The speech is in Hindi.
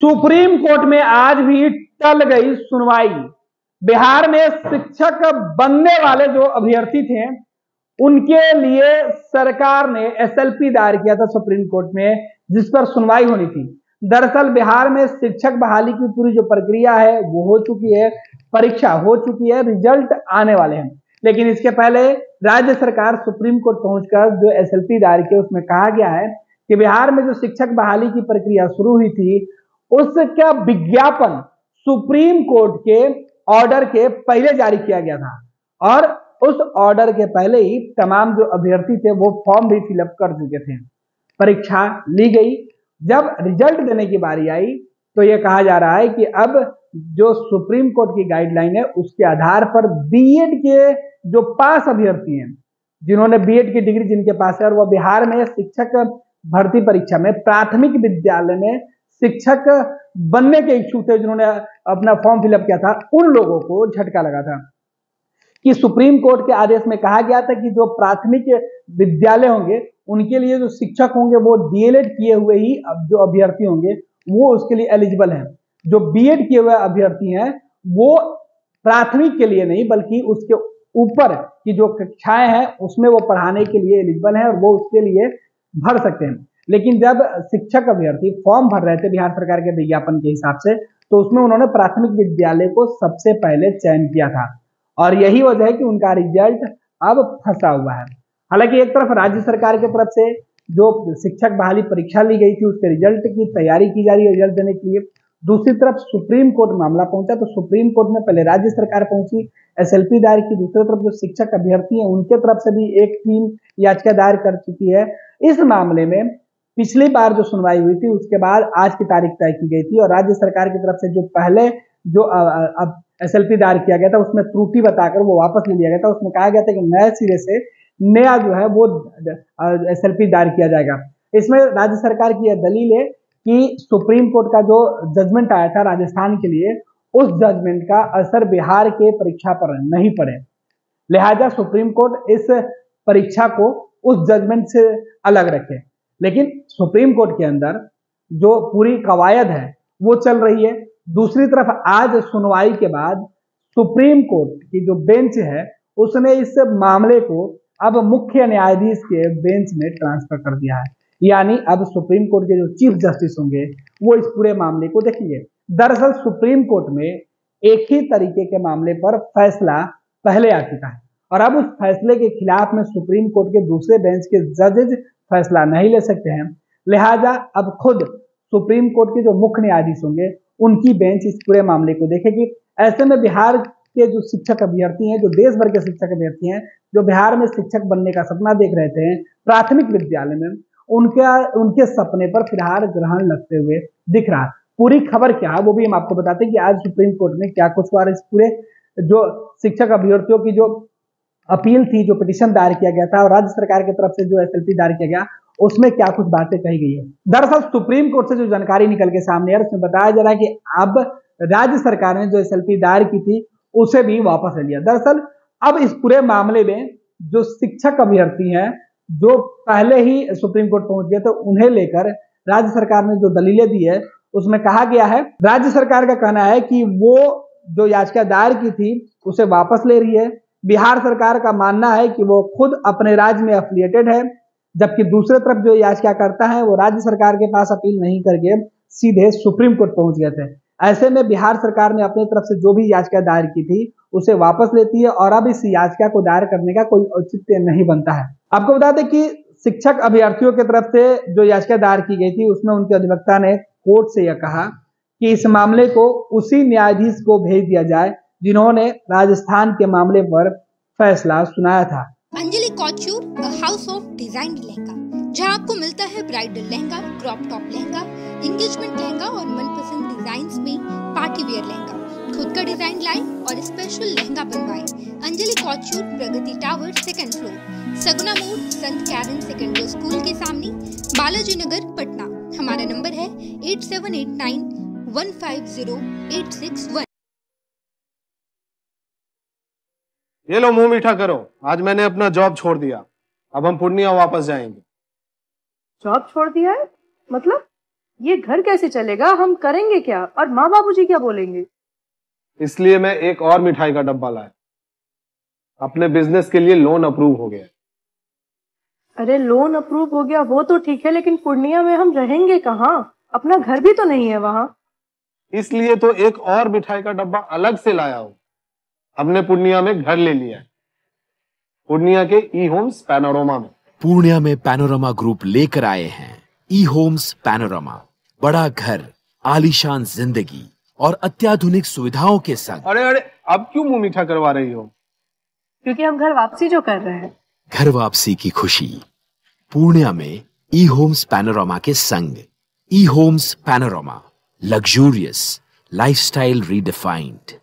सुप्रीम कोर्ट में आज भी टल गई सुनवाई। बिहार में शिक्षक बनने वाले जो अभ्यर्थी थे उनके लिए सरकार ने एसएलपी दायर किया था सुप्रीम कोर्ट में, जिस पर सुनवाई होनी थी। दरअसल बिहार में शिक्षक बहाली की पूरी जो प्रक्रिया है वो हो चुकी है, परीक्षा हो चुकी है, रिजल्ट आने वाले हैं। लेकिन इसके पहले राज्य सरकार सुप्रीम कोर्ट पहुंचकर जो एसएलपी दायर किया उसमें कहा गया है कि बिहार में जो शिक्षक बहाली की प्रक्रिया शुरू हुई थी उसका विज्ञापन सुप्रीम कोर्ट के ऑर्डर के पहले जारी किया गया था और उस ऑर्डर के पहले ही तमाम जो अभ्यर्थी थे वो फॉर्म भी फिलअप कर चुके थे। परीक्षा ली गई, जब रिजल्ट देने की बारी आई तो यह कहा जा रहा है कि अब जो सुप्रीम कोर्ट की गाइडलाइन है उसके आधार पर बीएड के जो पास अभ्यर्थी हैं, जिन्होंने बीएड की डिग्री जिनके पास है और वह बिहार में शिक्षक भर्ती परीक्षा में प्राथमिक विद्यालय में शिक्षक बनने के इच्छुक थे, जिन्होंने अपना फॉर्म फिलअप किया था, उन लोगों को झटका लगा था कि सुप्रीम कोर्ट के आदेश में कहा गया था कि जो प्राथमिक विद्यालय होंगे उनके लिए जो शिक्षक होंगे वो डीएलएड किए हुए ही जो अभ्यर्थी होंगे वो उसके लिए एलिजिबल हैं। जो बीएड किए हुए अभ्यर्थी हैं वो प्राथमिक के लिए नहीं बल्कि उसके ऊपर की जो कक्षाएं हैं उसमें वो पढ़ाने के लिए एलिजिबल हैं और वो उसके लिए भर सकते हैं। लेकिन जब शिक्षक अभ्यर्थी फॉर्म भर रहे थे बिहार सरकार के विज्ञापन के हिसाब से तो उसमें उन्होंने प्राथमिक विद्यालय को सबसे पहले चयन किया था और यही वजह है कि उनका रिजल्ट अब फंसा हुआ है। हालांकि एक तरफ राज्य सरकार की तरफ से जो शिक्षक बहाली परीक्षा ली गई थी उसके रिजल्ट की तैयारी की जा रही है रिजल्ट देने के लिए, दूसरी तरफ सुप्रीम कोर्ट मामला पहुंचा तो सुप्रीम कोर्ट में पहले राज्य सरकार पहुंची, एसएलपी दायर की, दूसरी तरफ जो शिक्षक अभ्यर्थी हैं उनके तरफ से भी एक टीम याचिका दायर कर चुकी है। इस मामले में पिछली बार जो सुनवाई हुई थी उसके बाद आज की तारीख तय की गई थी और राज्य सरकार की तरफ से जो पहले जो एसएलपी दायर किया गया था उसमें त्रुटि बताकर वो वापस ले लिया गया था। उसमें कहा गया था कि नए सिरे से नया जो है वो एसएलपी दायर किया जाएगा। इसमें राज्य सरकार की यह दलील है कि सुप्रीम कोर्ट का जो जजमेंट आया था राजस्थान के लिए उस जजमेंट का असर बिहार के परीक्षा पर नहीं पड़े, लिहाजा सुप्रीम कोर्ट इस परीक्षा को उस जजमेंट से अलग रखे। लेकिन सुप्रीम कोर्ट के अंदर जो पूरी कवायद है वो चल रही है। दूसरी तरफ आज सुनवाई के बाद सुप्रीम कोर्ट की जो बेंच है उसने इस मामले को अब मुख्य न्यायाधीश के बेंच में ट्रांसफर कर दिया है, यानी अब सुप्रीम कोर्ट के जो चीफ जस्टिस होंगे वो इस पूरे मामले को देखेंगे। दरअसल सुप्रीम कोर्ट में एक ही तरीके के मामले पर फैसला पहले आ चुका है और अब उस फैसले के खिलाफ में सुप्रीम कोर्ट के दूसरे बेंच के जजेज फैसला नहीं ले सकते हैं, लिहाजा अब खुद सुप्रीम कोर्ट के जो मुख्य न्यायाधीश होंगे उनकी बेंच इस पूरे मामले को देखेगी। ऐसे में बिहार के जो शिक्षक अभ्यर्थी हैं, जो देश भर के शिक्षक अभ्यर्थी हैं, जो बिहार में शिक्षक बनने का सपना देख रहे थे प्राथमिक विद्यालय में, उनके सपने पर फिलहाल ग्रहण लगते हुए दिख रहा है। पूरी खबर क्या है वो भी हम आपको बताते हैं कि आज सुप्रीम कोर्ट में क्या कुछ हुआ। इस पूरे जो शिक्षक अभ्यर्थियों की जो अपील थी, जो पिटीशन दायर किया गया था और राज्य सरकार की तरफ से जो एसएलपी दायर किया गया उसमें क्या कुछ बातें कही गई है। दरअसल सुप्रीम कोर्ट से जो जानकारी निकल के सामने है उसमें बताया जा रहा है कि अब राज्य सरकार ने जो एसएलपी दायर की थी उसे भी वापस ले लिया। दरअसल अब इस पूरे मामले में जो शिक्षक अभ्यर्थी हैं जो पहले ही सुप्रीम कोर्ट पहुंच गए थे उन्हें लेकर राज्य सरकार ने जो दलीलें दी है उसमें कहा गया है, राज्य सरकार का कहना है कि वो जो याचिका दायर की थी उसे वापस ले रही है। बिहार सरकार का मानना है कि वो खुद अपने राज्य में एफिलिएटेड है, जबकि दूसरी तरफ जो याचिका करता है वो राज्य सरकार के पास अपील नहीं करके सीधे सुप्रीम कोर्ट पहुंच गए थे। ऐसे में बिहार सरकार ने अपनी तरफ से जो भी याचिका दायर की थी उसे वापस लेती है और अब इस याचिका को दायर करने का कोई औचित्य नहीं बनता है। आपको बता दें कि शिक्षक अभ्यर्थियों की तरफ से जो याचिका दायर की गई थी उसमें उनके अधिवक्ता ने कोर्ट से यह कहा कि इस मामले को उसी न्यायाधीश को भेज दिया जाए जिन्होंने राजस्थान के मामले पर फैसला सुनाया था। Anjali couture, house of design lehenga, जहां आपको मिलता है bridal lehenga, crop top lehenga, engagement lehenga और मनपसंद डिजाइन्स में पार्टी वेयर लहंगा। खुद का डिजाइन लाए और स्पेशल लहंगा बनवाए। अंजलि कॉचूर, प्रगति टावर, 2nd फ्लोर, सगुना मोड़, संत कैरन सेकेंडरी स्कूल के सामने, बालाजी नगर, पटना। हमारा नंबर है 8789150861। ये लो मुंह मीठा करो, आज मैंने अपना जॉब छोड़ दिया, अब हम पूर्णिया वापस जाएंगे। जॉब छोड़ दिया है? मतलब ये घर कैसे चलेगा, हम करेंगे क्या और माँ बाबूजी क्या बोलेंगे? इसलिए मैं एक और मिठाई का डब्बा लाया। अपने बिजनेस के लिए लोन अप्रूव हो गया। अरे लोन अप्रूव हो गया वो तो ठीक है, लेकिन पूर्णिया में हम रहेंगे कहाँ? अपना घर भी तो नहीं है वहाँ। इसलिए तो एक और मिठाई का डब्बा अलग से लाया हूं। हमने पूर्णिया में घर ले लिया है, पूर्णिया के ई होम्स पैनोरमा में। पूर्णिया में पैनोरमा ग्रुप लेकर आए हैं ई होम्स पैनोरमा। बड़ा घर, आलीशान जिंदगी और अत्याधुनिक सुविधाओं के संग। अरे अरे, अब क्यों मुंह मीठा करवा रही हो? क्योंकि हम घर वापसी जो कर रहे हैं। घर वापसी की खुशी पूर्णिया में ई होम्स पैनोरमा के संग। E Homes Panorama, luxurious lifestyle redefined.